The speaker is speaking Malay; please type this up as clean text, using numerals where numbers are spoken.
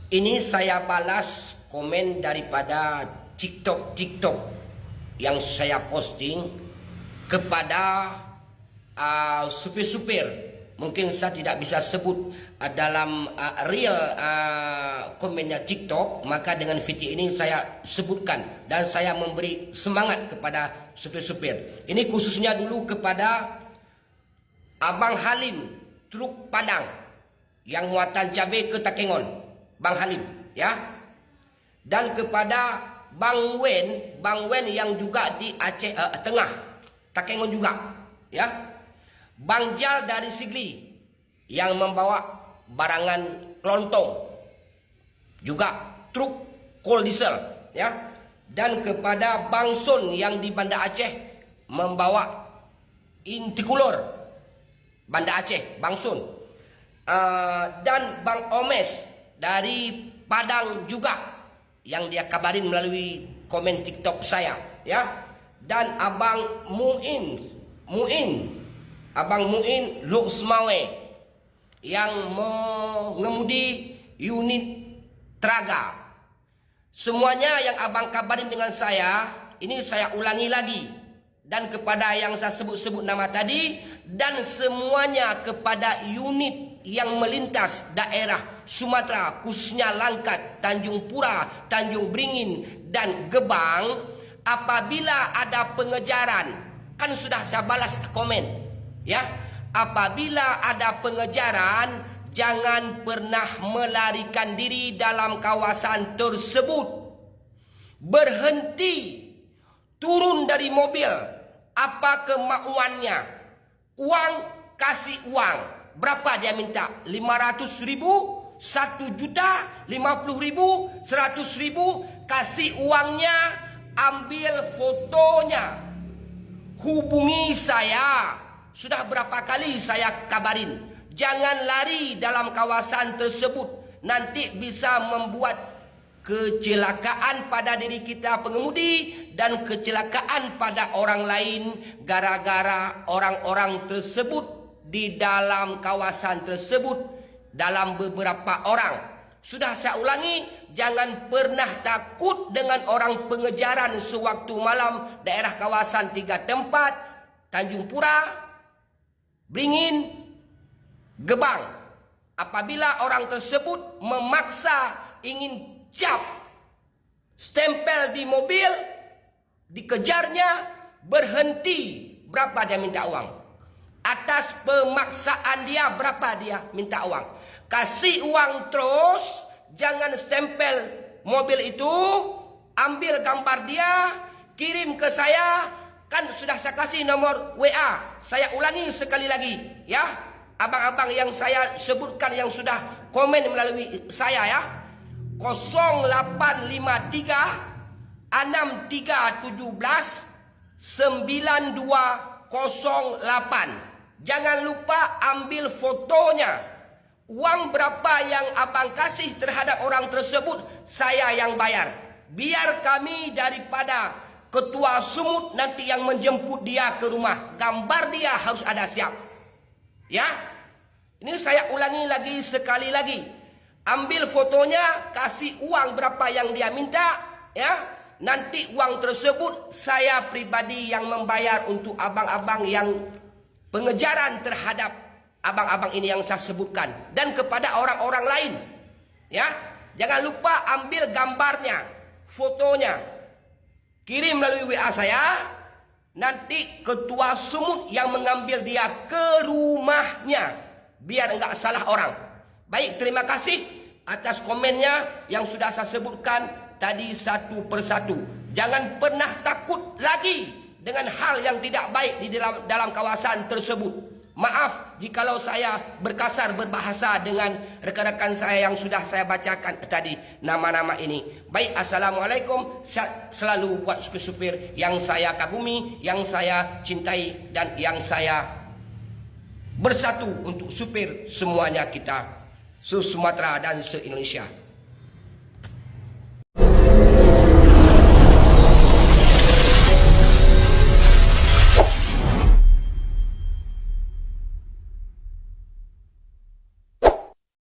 Ini saya balas komen daripada TikTok yang saya posting kepada supir-supir. Mungkin saya tidak bisa sebut dalam real komennya TikTok, maka dengan video ini saya sebutkan dan saya memberi semangat kepada supir-supir. Ini khususnya dulu kepada Abang Halim, truk Padang yang muatan cabai ke Takengon, Bang Halim, ya. Dan kepada Bang Wen yang juga di Aceh Tengah, Takengon juga, ya. Bang Jal dari Sigli yang membawa barangan kelontong, juga truk coal diesel, ya. Dan kepada Bang Sun yang di Banda Aceh membawa intikulor Banda Aceh, Bang Sun. Dan Bang Omes dari Padang juga yang dia kabarin melalui komen TikTok saya, ya. Dan Abang Abang Muin Luxmawe yang mengemudi unit Traga. Semuanya yang abang kabarin dengan saya, ini saya ulangi lagi. Dan kepada yang saya sebut-sebut nama tadi, dan semuanya kepada unit yang melintas daerah Sumatera, khususnya Langkat, Tanjung Pura, Tanjung Beringin, dan Gebang, apabila ada pengejaran, kan sudah saya balas komen, ya. Apabila ada pengejaran, jangan pernah melarikan diri dalam kawasan tersebut. Berhenti, turun dari mobil. Apa kemauannya? Uang, kasih uang. Berapa dia minta? 500.000, 1 juta, 50.000, 100.000. Kasih uangnya, ambil fotonya, hubungi saya. Sudah berapa kali saya kabarin, jangan lari dalam kawasan tersebut. Nanti bisa membuat kecelakaan pada diri kita pengemudi dan kecelakaan pada orang lain gara-gara orang-orang tersebut di dalam kawasan tersebut, dalam beberapa orang. Sudah saya ulangi, jangan pernah takut dengan orang pengejaran sewaktu malam daerah kawasan 3 tempat, Tanjung Pura, Beringin, Gebang. Apabila orang tersebut memaksa ingin cap stempel di mobil, dikejarnya, berhenti. Berapa dia minta uang? Atas pemaksaan dia, berapa dia minta uang? Kasih uang terus, jangan stempel mobil itu, ambil gambar dia, kirim ke saya. Kan sudah saya kasih nomor WA. Saya ulangi sekali lagi, ya. Abang-abang yang saya sebutkan yang sudah komen melalui saya, ya. 0853 6317 9208. Jangan lupa ambil fotonya. Uang berapa yang abang kasih terhadap orang tersebut, saya yang bayar. Biar kami daripada ketua sumut nanti yang menjemput dia ke rumah, gambar dia harus ada siap, ya. Ini saya ulangi lagi sekali lagi. Ambil fotonya, kasih uang berapa yang dia minta, ya. Nanti uang tersebut saya pribadi yang membayar untuk abang-abang yang pengejaran terhadap abang-abang ini yang saya sebutkan, dan kepada orang-orang lain, ya. Jangan lupa ambil gambarnya, fotonya, kirim melalui WA saya. Nanti ketua sumut yang mengambil dia ke rumahnya, biar enggak salah orang. Baik, terima kasih atas komennya yang sudah saya sebutkan tadi satu persatu. Jangan pernah takut lagi dengan hal yang tidak baik di dalam kawasan tersebut. Maaf jikalau saya berkasar berbahasa dengan rekan-rekan saya yang sudah saya bacakan tadi nama-nama ini. Baik, assalamualaikum. Selalu buat supir-supir yang saya kagumi, yang saya cintai, dan yang saya bersatu untuk supir semuanya kita se-Sumatera dan se-Indonesia.